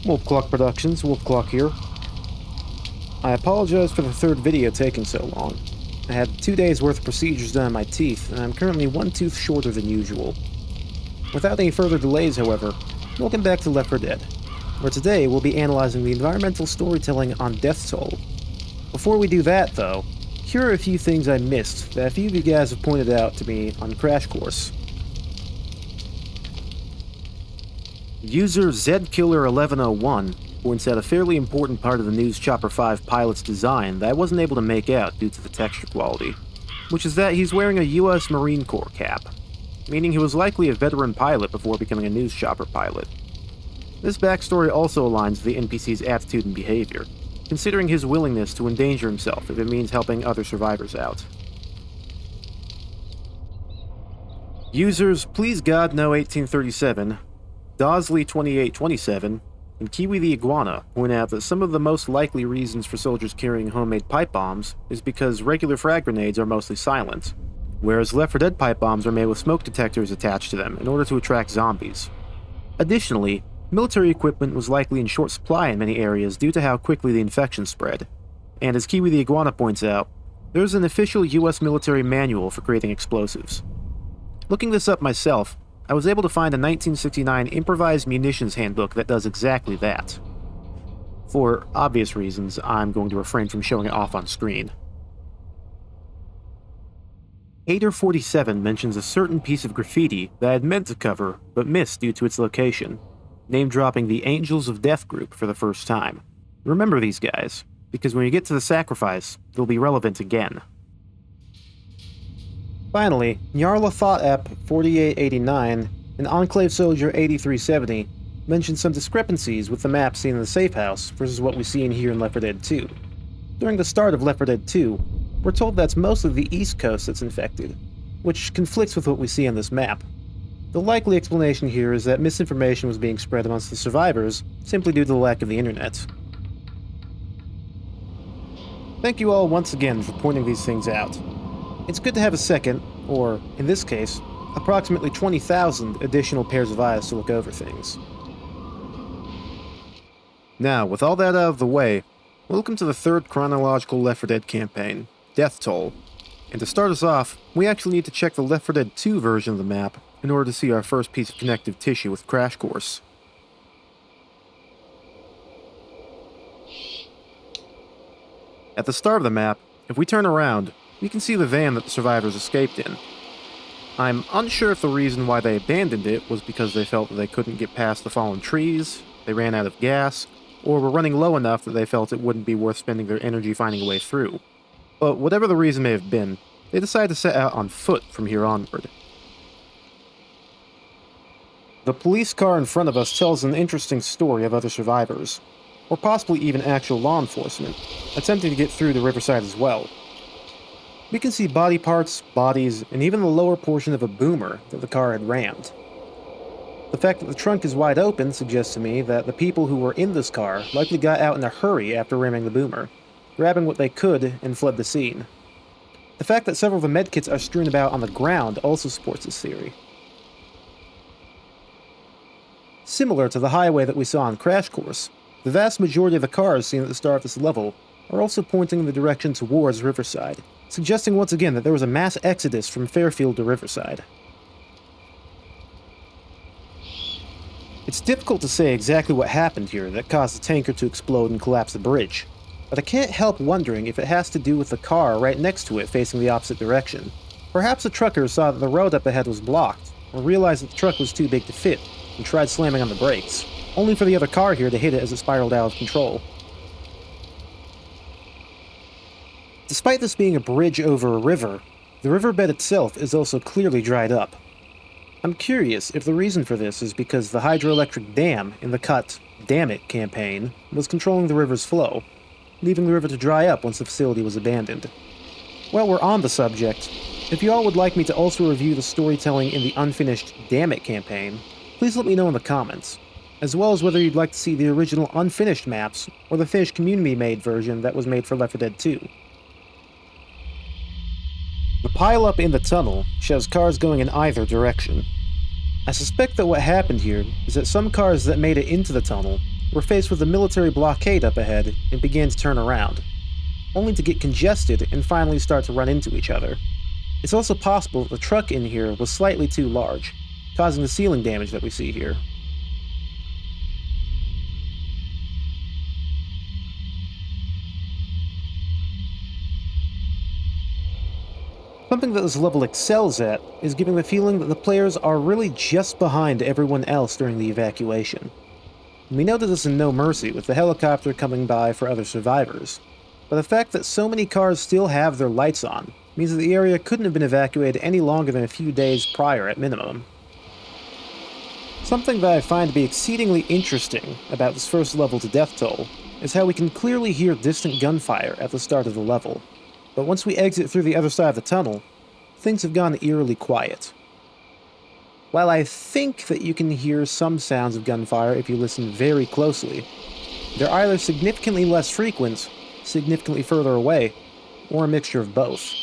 Wolf Clock Productions, Wolf Clock here. I apologize for the third video taking so long. I had 2 days worth of procedures done on my teeth, and I'm currently one tooth shorter than usual. Without any further delays, however, welcome back to Left 4 Dead, where today we'll be analyzing the environmental storytelling on Death Toll. Before we do that, though, here are a few things I missed that a few of you guys have pointed out to me on Crash Course. User ZKiller1101 points out a fairly important part of the News Chopper 5 pilot's design that I wasn't able to make out due to the texture quality, which is that he's wearing a US Marine Corps cap, meaning he was likely a veteran pilot before becoming a News Chopper pilot. This backstory also aligns with the NPC's attitude and behavior, considering his willingness to endanger himself if it means helping other survivors out. Users Please God No 1837, Dosley2827, and Kiwi the Iguana point out that some of the most likely reasons for soldiers carrying homemade pipe bombs is because regular frag grenades are mostly silent, whereas Left 4 Dead pipe bombs are made with smoke detectors attached to them in order to attract zombies. Additionally, military equipment was likely in short supply in many areas due to how quickly the infection spread, and as Kiwi the Iguana points out, there's an official US military manual for creating explosives. Looking this up myself, I was able to find a 1969 improvised munitions handbook that does exactly that. For obvious reasons, I'm going to refrain from showing it off on screen. Hater47 mentions a certain piece of graffiti that I had meant to cover, but missed due to its location, name-dropping the Angels of Death group for the first time. Remember these guys, because when you get to the sacrifice, they'll be relevant again. Finally, Nyarla Thought App 4889 and Enclave Soldier 8370 mentioned some discrepancies with the map seen in the safe house versus what we see in here in Left 4 Dead 2. During the start of Left 4 Dead 2, we're told that's mostly the East Coast that's infected, which conflicts with what we see on this map. The likely explanation here is that misinformation was being spread amongst the survivors simply due to the lack of the internet. Thank you all once again for pointing these things out. It's good to have a second, or, in this case, approximately 20,000 additional pairs of eyes to look over things. Now, with all that out of the way, welcome to the third chronological Left 4 Dead campaign, Death Toll. And to start us off, we actually need to check the Left 4 Dead 2 version of the map in order to see our first piece of connective tissue with Crash Course. At the start of the map, if we turn around, we can see the van that the survivors escaped in. I'm unsure if the reason why they abandoned it was because they felt that they couldn't get past the fallen trees, they ran out of gas, or were running low enough that they felt it wouldn't be worth spending their energy finding a way through. But whatever the reason may have been, they decided to set out on foot from here onward. The police car in front of us tells an interesting story of other survivors, or possibly even actual law enforcement, attempting to get through to Riverside as well. We can see body parts, bodies, and even the lower portion of a boomer that the car had rammed. The fact that the trunk is wide open suggests to me that the people who were in this car likely got out in a hurry after ramming the boomer, grabbing what they could and fled the scene. The fact that several of the medkits are strewn about on the ground also supports this theory. Similar to the highway that we saw on Crash Course, the vast majority of the cars seen at the start of this level are also pointing in the direction towards Riverside, suggesting once again that there was a mass exodus from Fairfield to Riverside. It's difficult to say exactly what happened here that caused the tanker to explode and collapse the bridge, but I can't help wondering if it has to do with the car right next to it facing the opposite direction. Perhaps the trucker saw that the road up ahead was blocked, or realized that the truck was too big to fit, and tried slamming on the brakes, only for the other car here to hit it as it spiraled out of control. Despite this being a bridge over a river, the riverbed itself is also clearly dried up. I'm curious if the reason for this is because the hydroelectric dam in the cut Damn It campaign was controlling the river's flow, leaving the river to dry up once the facility was abandoned. While we're on the subject, if you all would like me to also review the storytelling in the unfinished Damn It campaign, please let me know in the comments, as well as whether you'd like to see the original unfinished maps or the finished community-made version that was made for Left 4 Dead 2. The pile-up in the tunnel shows cars going in either direction. I suspect that what happened here is that some cars that made it into the tunnel were faced with a military blockade up ahead and began to turn around, only to get congested and finally start to run into each other. It's also possible that the truck in here was slightly too large, causing the ceiling damage that we see here. Something that this level excels at is giving the feeling that the players are really just behind everyone else during the evacuation. We noted this in No Mercy with the helicopter coming by for other survivors, but the fact that so many cars still have their lights on means that the area couldn't have been evacuated any longer than a few days prior at minimum. Something that I find to be exceedingly interesting about this first level to death toll is how we can clearly hear distant gunfire at the start of the level, but once we exit through the other side of the tunnel, things have gone eerily quiet. While I think that you can hear some sounds of gunfire if you listen very closely, they're either significantly less frequent, significantly further away, or a mixture of both.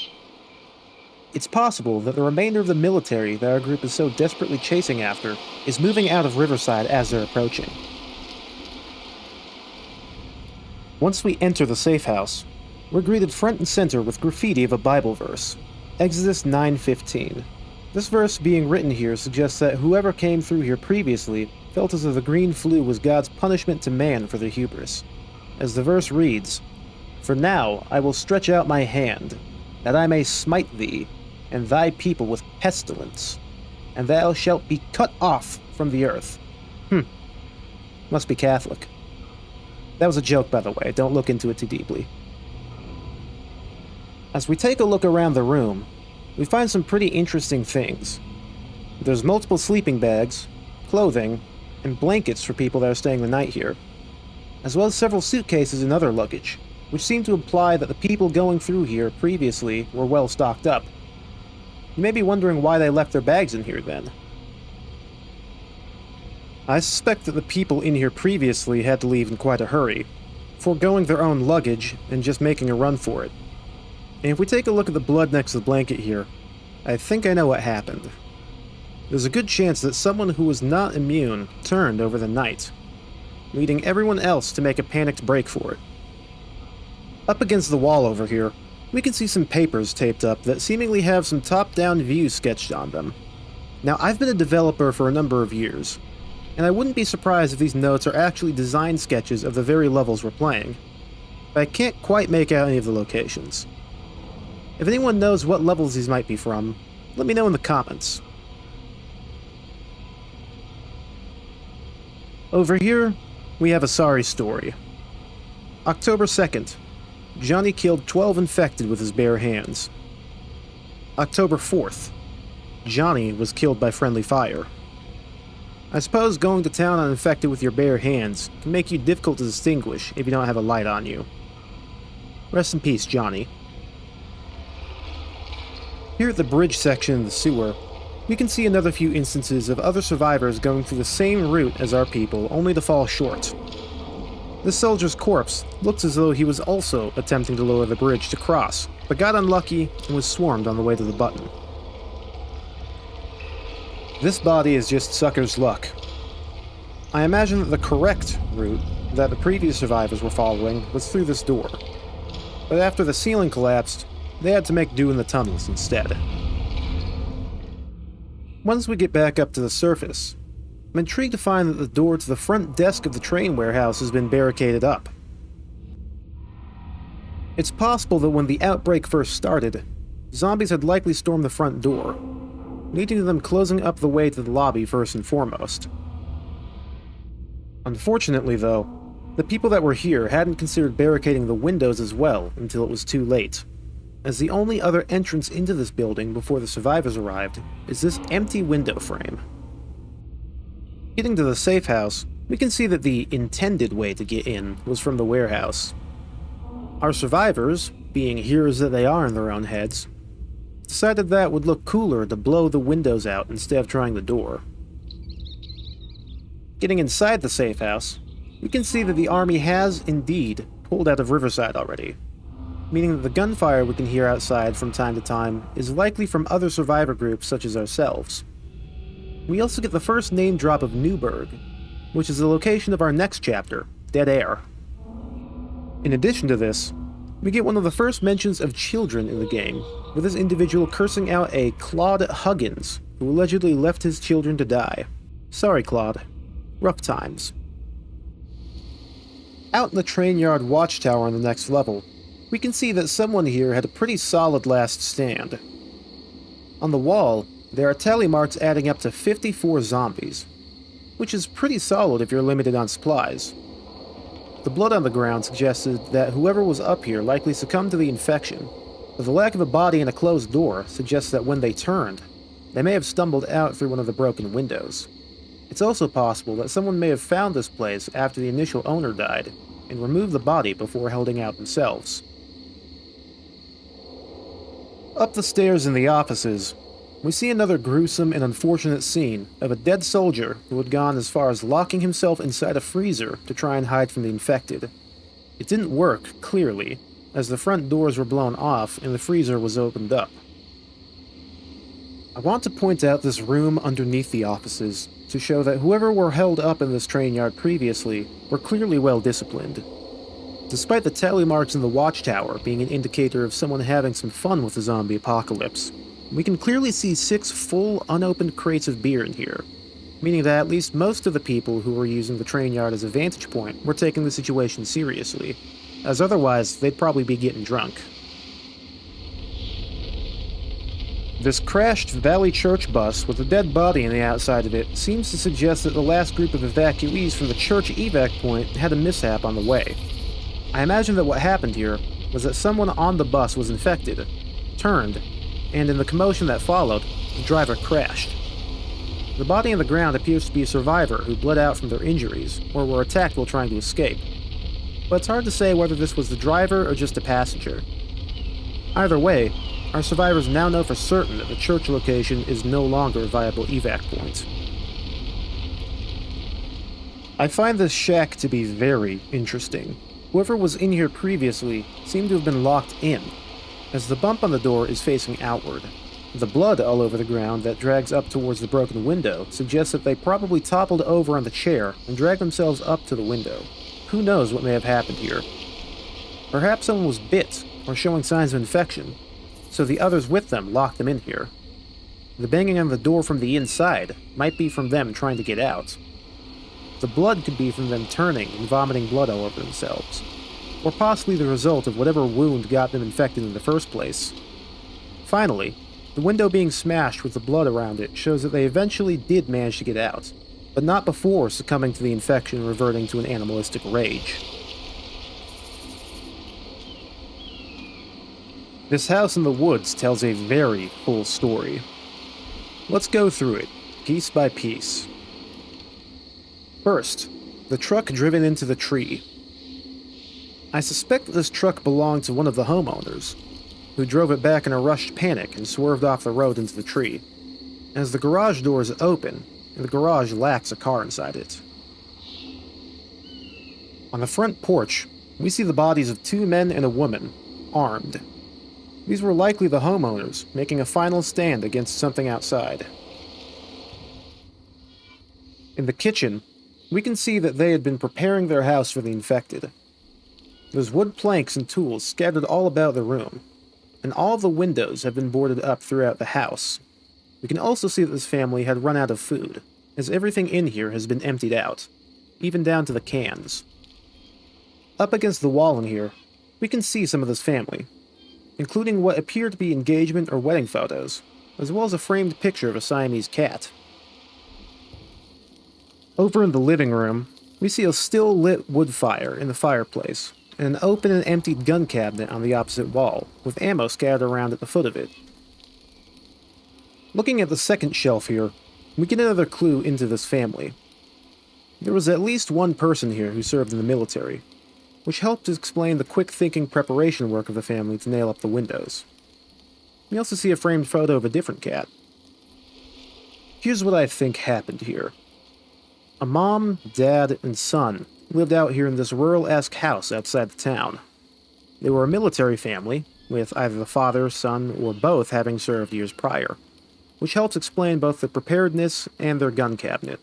It's possible that the remainder of the military that our group is so desperately chasing after is moving out of Riverside as they're approaching. Once we enter the safe house, we're greeted front and center with graffiti of a Bible verse, Exodus 9:15. This verse being written here suggests that whoever came through here previously felt as though the green flu was God's punishment to man for their hubris. As the verse reads, "For now I will stretch out my hand, that I may smite thee, and thy people with pestilence, and thou shalt be cut off from the earth." Must be Catholic. That was a joke, by the way, don't look into it too deeply. As we take a look around the room, we find some pretty interesting things. There's multiple sleeping bags, clothing, and blankets for people that are staying the night here, as well as several suitcases and other luggage, which seem to imply that the people going through here previously were well stocked up. You may be wondering why they left their bags in here then. I suspect that the people in here previously had to leave in quite a hurry, foregoing their own luggage and just making a run for it. And if we take a look at the blood next to the blanket here, I think I know what happened. There's a good chance that someone who was not immune turned over the night, leading everyone else to make a panicked break for it. Up against the wall over here, we can see some papers taped up that seemingly have some top-down views sketched on them. Now, I've been a developer for a number of years, and I wouldn't be surprised if these notes are actually design sketches of the very levels we're playing, but I can't quite make out any of the locations. If anyone knows what levels these might be from, let me know in the comments. Over here, we have a sorry story. October 2nd, Johnny killed 12 infected with his bare hands. October 4th, Johnny was killed by friendly fire. I suppose going to town on infected with your bare hands can make you difficult to distinguish if you don't have a light on you. Rest in peace, Johnny. Here at the bridge section of the sewer, we can see another few instances of other survivors going through the same route as our people, only to fall short. This soldier's corpse looks as though he was also attempting to lower the bridge to cross, but got unlucky and was swarmed on the way to the button. This body is just sucker's luck. I imagine that the correct route that the previous survivors were following was through this door, but after the ceiling collapsed, they had to make do in the tunnels instead. Once we get back up to the surface, I'm intrigued to find that the door to the front desk of the train warehouse has been barricaded up. It's possible that when the outbreak first started, zombies had likely stormed the front door, leading to them closing up the way to the lobby first and foremost. Unfortunately, though, the people that were here hadn't considered barricading the windows as well until it was too late, as the only other entrance into this building before the survivors arrived is this empty window frame. Getting to the safe house, we can see that the intended way to get in was from the warehouse. Our survivors, being heroes that they are in their own heads, decided that would look cooler to blow the windows out instead of trying the door. Getting inside the safe house, we can see that the army has, indeed, pulled out of Riverside already, meaning that the gunfire we can hear outside from time to time is likely from other survivor groups such as ourselves. We also get the first name drop of Newburgh, which is the location of our next chapter, Dead Air. In addition to this, we get one of the first mentions of children in the game, with this individual cursing out a Claude Huggins, who allegedly left his children to die. Sorry, Claude. Rough times. Out in the train yard watchtower on the next level, we can see that someone here had a pretty solid last stand. On the wall, there are tally marks adding up to 54 zombies, which is pretty solid if you're limited on supplies. The blood on the ground suggested that whoever was up here likely succumbed to the infection, but the lack of a body and a closed door suggests that when they turned, they may have stumbled out through one of the broken windows. It's also possible that someone may have found this place after the initial owner died, and removed the body before holding out themselves. Up the stairs in the offices, we see another gruesome and unfortunate scene of a dead soldier who had gone as far as locking himself inside a freezer to try and hide from the infected. It didn't work, clearly, as the front doors were blown off and the freezer was opened up. I want to point out this room underneath the offices to show that whoever were held up in this train yard previously were clearly well disciplined. Despite the tally marks in the watchtower being an indicator of someone having some fun with the zombie apocalypse, we can clearly see 6 full, unopened crates of beer in here, meaning that at least most of the people who were using the train yard as a vantage point were taking the situation seriously, as otherwise they'd probably be getting drunk. This crashed Valley Church bus with a dead body on the outside of it seems to suggest that the last group of evacuees from the church evac point had a mishap on the way. I imagine that what happened here was that someone on the bus was infected, turned, and in the commotion that followed, the driver crashed. The body on the ground appears to be a survivor who bled out from their injuries, or were attacked while trying to escape. But it's hard to say whether this was the driver or just a passenger. Either way, our survivors now know for certain that the church location is no longer a viable evac point. I find this shack to be very interesting. Whoever was in here previously seemed to have been locked in, as the bump on the door is facing outward. The blood all over the ground that drags up towards the broken window suggests that they probably toppled over on the chair and dragged themselves up to the window. Who knows what may have happened here? Perhaps someone was bit, or showing signs of infection, so the others with them locked them in here. The banging on the door from the inside might be from them trying to get out. The blood could be from them turning and vomiting blood all over themselves, or possibly the result of whatever wound got them infected in the first place. Finally, the window being smashed with the blood around it shows that they eventually did manage to get out, but not before succumbing to the infection and reverting to an animalistic rage. This house in the woods tells a very full story. Let's go through it, piece by piece. First, the truck driven into the tree. I suspect that this truck belonged to one of the homeowners, who drove it back in a rushed panic and swerved off the road into the tree, as the garage door is open and the garage lacks a car inside it. On the front porch, we see the bodies of 2 men and a woman, armed. These were likely the homeowners, making a final stand against something outside. In the kitchen, we can see that they had been preparing their house for the infected. There's wood planks and tools scattered all about the room, and all the windows have been boarded up throughout the house. We can also see that this family had run out of food, as everything in here has been emptied out, even down to the cans. Up against the wall in here, we can see some of this family, including what appear to be engagement or wedding photos, as well as a framed picture of a Siamese cat. Over in the living room, we see a still lit wood fire in the fireplace, and an open and emptied gun cabinet on the opposite wall, with ammo scattered around at the foot of it. Looking at the second shelf here, we get another clue into this family. There was at least one person here who served in the military, which helped to explain the quick-thinking preparation work of the family to nail up the windows. We also see a framed photo of a different cat. Here's what I think happened here. A mom, dad, and son lived out here in this rural-esque house outside the town. They were a military family, with either the father, son, or both having served years prior, which helps explain both the preparedness and their gun cabinet.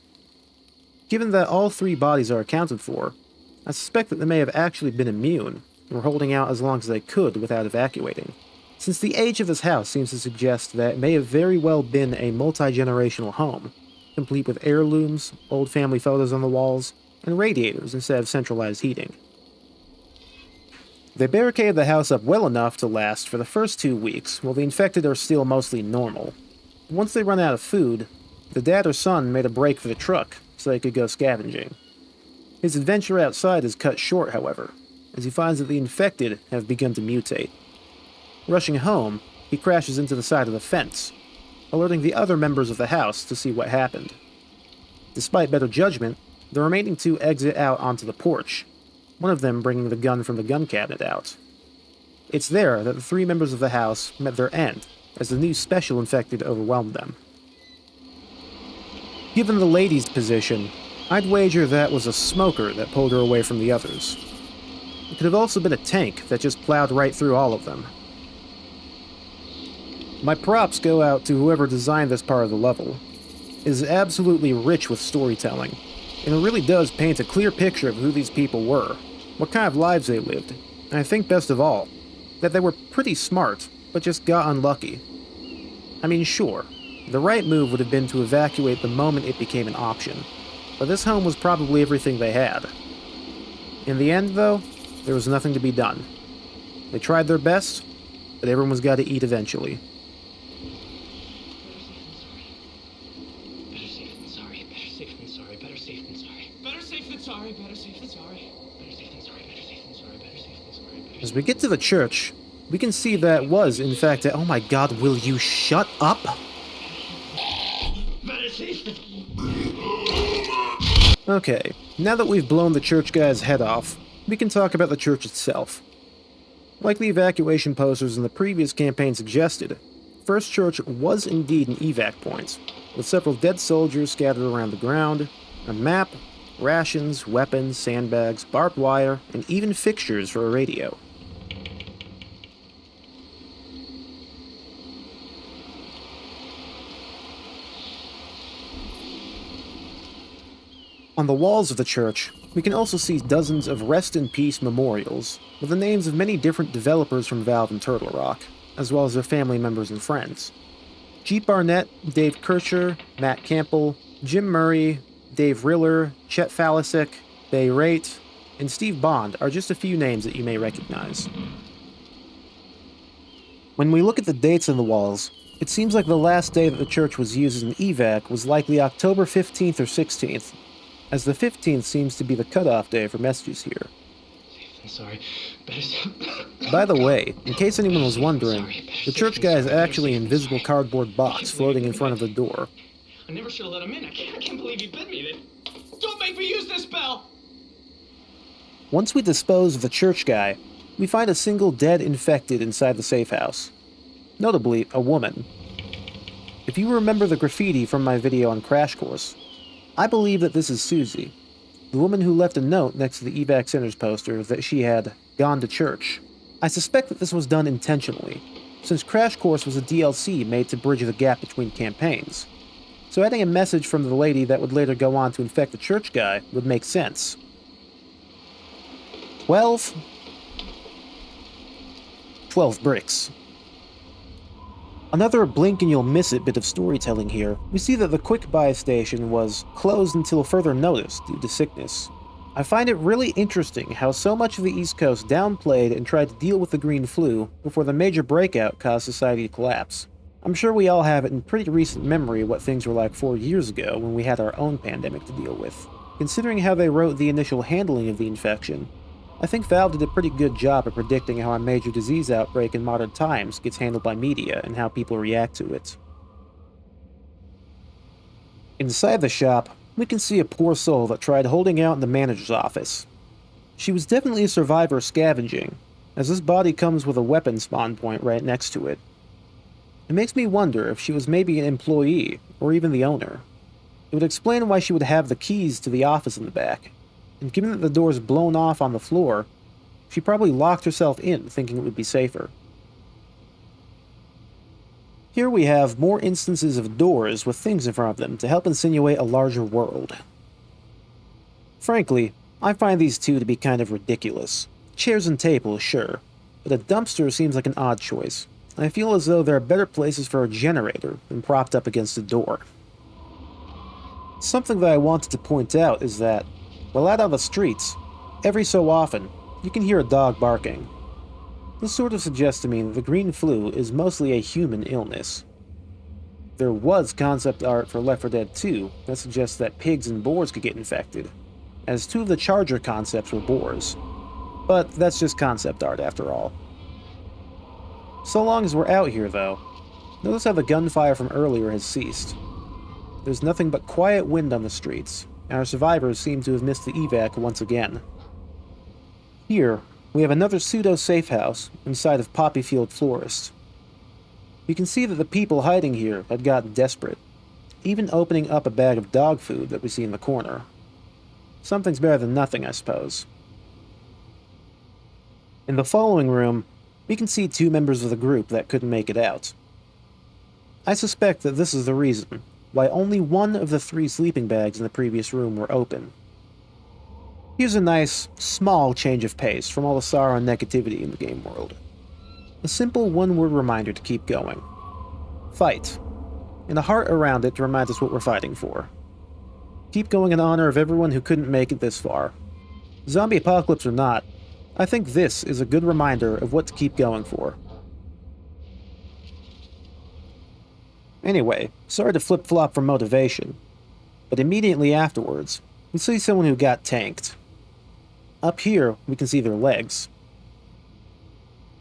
Given that all 3 bodies are accounted for, I suspect that they may have actually been immune, and were holding out as long as they could without evacuating, since the age of this house seems to suggest that it may have very well been a multi-generational home, complete with heirlooms, old family photos on the walls, and radiators instead of centralized heating. They barricaded the house up well enough to last for the first 2 weeks, while the infected are still mostly normal. Once they run out of food, the dad or son made a break for the truck so they could go scavenging. His adventure outside is cut short, however, as he finds that the infected have begun to mutate. Rushing home, he crashes into the side of the fence, alerting the other members of the house to see what happened. Despite better judgment, the remaining 2 exit out onto the porch, one of them bringing the gun from the gun cabinet out. It's there that the 3 members of the house met their end, as the new special infected overwhelmed them. Given the lady's position, I'd wager that was a smoker that pulled her away from the others. It could have also been a tank that just plowed right through all of them. My props go out to whoever designed this part of the level. It is absolutely rich with storytelling, and it really does paint a clear picture of who these people were, what kind of lives they lived, and I think best of all, that they were pretty smart, but just got unlucky. I mean, sure, the right move would have been to evacuate the moment it became an option, but this home was probably everything they had. In the end, though, there was nothing to be done. They tried their best, but everyone's got to eat eventually. As we get to the church, we can see that was, in fact, oh my god, will you shut up? Okay, now that we've blown the church guy's head off, we can talk about the church itself. Like the evacuation posters in the previous campaign suggested, First Church was indeed an evac point, with several dead soldiers scattered around the ground, a map, rations, weapons, sandbags, barbed wire, and even fixtures for a radio. On the walls of the church, we can also see dozens of Rest in Peace memorials, with the names of many different developers from Valve and Turtle Rock, as well as their family members and friends. Jeep Barnett, Dave Kircher, Matt Campbell, Jim Murray, Dave Riller, Chet Falisic, Bay Rate, and Steve Bond are just a few names that you may recognize. When we look at the dates on the walls, it seems like the last day that the church was used as an evac was likely October 15th or 16th, as the 15th seems to be the cutoff day for messages here. I'm sorry. By the way, in case anyone was wondering, the church guy is actually an invisible cardboard box floating in front of the door. I never should have let him in. I can't believe he bit me. Don't make me use this spell! Once we dispose of the church guy, we find a single dead infected inside the safe house. Notably, a woman. If you remember the graffiti from my video on Crash Course, I believe that this is Susie, the woman who left a note next to the evac center's poster that she had gone to church. I suspect that this was done intentionally, since Crash Course was a DLC made to bridge the gap between campaigns, so adding a message from the lady that would later go on to infect the church guy would make sense. 12 bricks. Another blink-and-you'll-miss-it bit of storytelling here. We see that the Quick Buy station was closed until further notice due to sickness. I find it really interesting how so much of the East Coast downplayed and tried to deal with the green flu before the major breakout caused society to collapse. I'm sure we all have it in pretty recent memory what things were like 4 years ago when we had our own pandemic to deal with. Considering how they wrote the initial handling of the infection, I think Valve did a pretty good job at predicting how a major disease outbreak in modern times gets handled by media and how people react to it. Inside the shop, we can see a poor soul that tried holding out in the manager's office. She was definitely a survivor scavenging, as this body comes with a weapon spawn point right next to it. It makes me wonder if she was maybe an employee, or even the owner. It would explain why she would have the keys to the office in the back. And given that the door's blown off on the floor, she probably locked herself in thinking it would be safer. Here we have more instances of doors with things in front of them to help insinuate a larger world. Frankly, I find these two to be kind of ridiculous. Chairs and tables, sure, but a dumpster seems like an odd choice. I feel as though there are better places for a generator than propped up against a door. Something that I wanted to point out is that, while out on the streets, every so often, you can hear a dog barking. This sort of suggests to me that the green flu is mostly a human illness. There was concept art for Left 4 Dead 2 that suggests that pigs and boars could get infected, as two of the Charger concepts were boars. But that's just concept art after all. So long as we're out here, though, notice how the gunfire from earlier has ceased. There's nothing but quiet wind on the streets, and our survivors seem to have missed the evac once again. Here, we have another pseudo-safe house inside of Poppyfield Florist. You can see that the people hiding here had gotten desperate, even opening up a bag of dog food that we see in the corner. Something's better than nothing, I suppose. In the following room, we can see two members of the group that couldn't make it out. I suspect that this is the reason why only one of the 3 sleeping bags in the previous room were open. Here's a nice, small change of pace from all the sorrow and negativity in the game world. A simple one-word reminder to keep going. Fight. And a heart around it to remind us what we're fighting for. Keep going in honor of everyone who couldn't make it this far. Zombie apocalypse or not, I think this is a good reminder of what to keep going for. Anyway, sorry to flip-flop from motivation, but immediately afterwards, we see someone who got tanked. Up here, we can see their legs.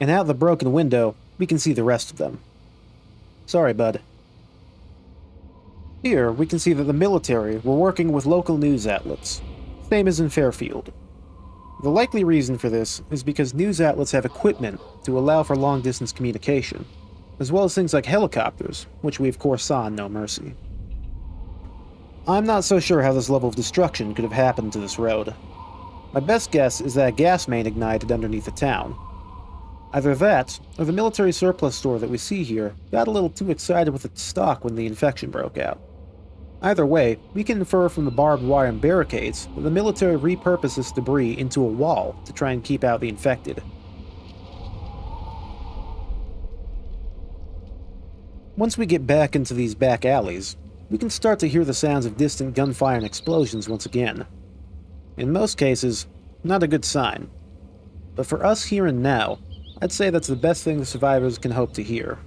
And out the broken window, we can see the rest of them. Sorry, bud. Here, we can see that the military were working with local news outlets, same as in Fairfield. The likely reason for this is because news outlets have equipment to allow for long-distance communication, as well as things like helicopters, which we of course saw in No Mercy. I'm not so sure how this level of destruction could have happened to this road. My best guess is that a gas main ignited underneath the town. Either that, or the military surplus store that we see here got a little too excited with its stock when the infection broke out. Either way, we can infer from the barbed wire and barricades that the military repurposed this debris into a wall to try and keep out the infected. Once we get back into these back alleys, we can start to hear the sounds of distant gunfire and explosions once again. In most cases, not a good sign. But for us here and now, I'd say that's the best thing the survivors can hope to hear.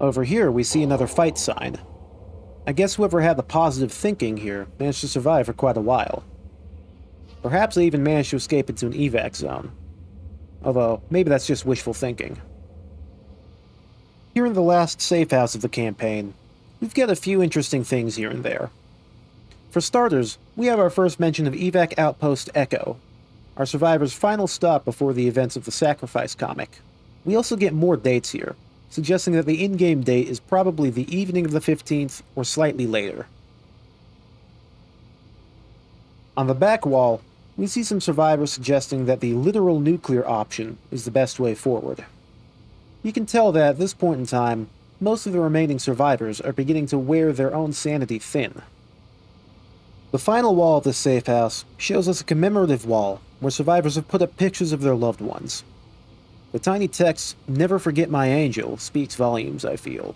Over here, we see another fight sign. I guess whoever had the positive thinking here managed to survive for quite a while. Perhaps they even managed to escape into an evac zone. Although, maybe that's just wishful thinking. Here in the last safe house of the campaign, we've got a few interesting things here and there. For starters, we have our first mention of Evac Outpost Echo, our survivors' final stop before the events of the Sacrifice comic. We also get more dates here, suggesting that the in-game date is probably the evening of the 15th or slightly later. On the back wall, we see some survivors suggesting that the literal nuclear option is the best way forward. You can tell that at this point in time, most of the remaining survivors are beginning to wear their own sanity thin. The final wall of this safe house shows us a commemorative wall where survivors have put up pictures of their loved ones. The tiny text, "Never forget my angel," speaks volumes, I feel.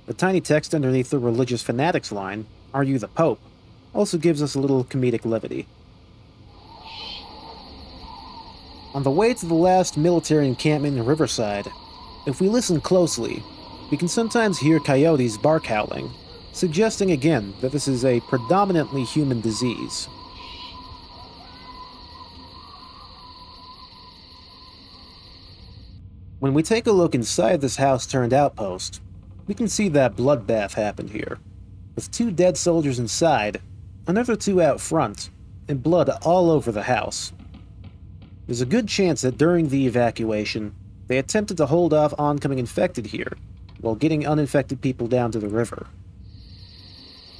The tiny text underneath the religious fanatics line, "Are you the Pope?" also gives us a little comedic levity. On the way to the last military encampment in Riverside, if we listen closely, we can sometimes hear coyotes bark howling, suggesting again that this is a predominantly human disease. When we take a look inside this house-turned outpost, we can see that bloodbath happened here, with 2 dead soldiers inside, another 2 out front, and blood all over the house. There's a good chance that during the evacuation, they attempted to hold off oncoming infected here, while getting uninfected people down to the river.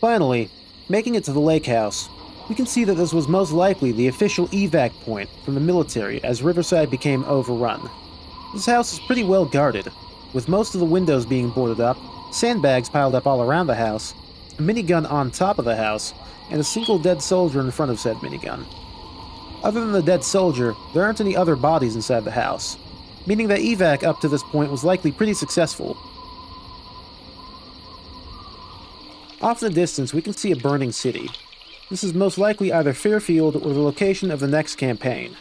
Finally, making it to the lake house, we can see that this was most likely the official evac point from the military as Riverside became overrun. This house is pretty well guarded, with most of the windows being boarded up, sandbags piled up all around the house, a minigun on top of the house, and a single dead soldier in front of said minigun. Other than the dead soldier, there aren't any other bodies inside the house, meaning that evac up to this point was likely pretty successful. Off in the distance, we can see a burning city. This is most likely either Fairfield or the location of the next campaign.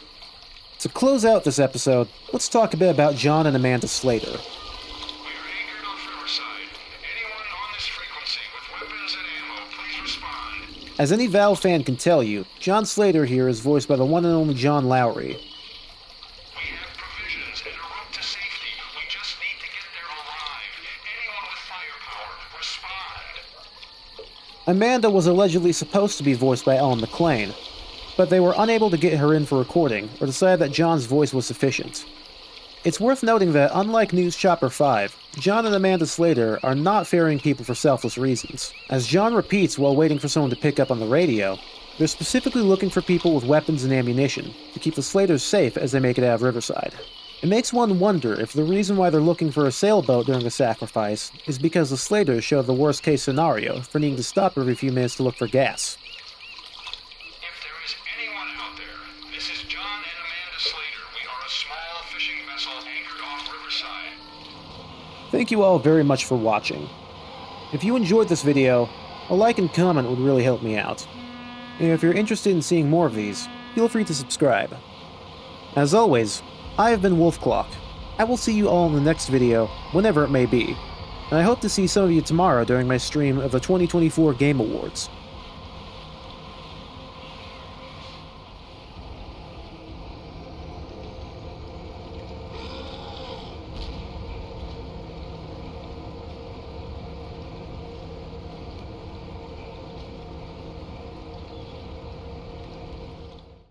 To close out this episode, let's talk a bit about John and Amanda Slater. We are anchored off Riverside. Anyone on this frequency with weapons and ammo, please respond. As any Valve fan can tell you, John Slater here is voiced by the one and only John Lowry. We have provisions and a route to safety. We just need to get there alive. Anyone with firepower, respond. Amanda was allegedly supposed to be voiced by Ellen McClain, but they were unable to get her in for recording, or decided that John's voice was sufficient. It's worth noting that, unlike News Chopper 5, John and Amanda Slater are not ferrying people for selfless reasons. As John repeats while waiting for someone to pick up on the radio, they're specifically looking for people with weapons and ammunition, to keep the Slaters safe as they make it out of Riverside. It makes one wonder if the reason why they're looking for a sailboat during the sacrifice is because the Slaters show the worst case scenario for needing to stop every few minutes to look for gas. If there is anyone out there, this is John and Amanda Slater. We are a small fishing vessel anchored off Riverside. Thank you all very much for watching. If you enjoyed this video, a like and comment would really help me out. And if you're interested in seeing more of these, feel free to subscribe. As always, I have been Wolfclock. I will see you all in the next video, whenever it may be, and I hope to see some of you tomorrow during my stream of the 2024 Game Awards.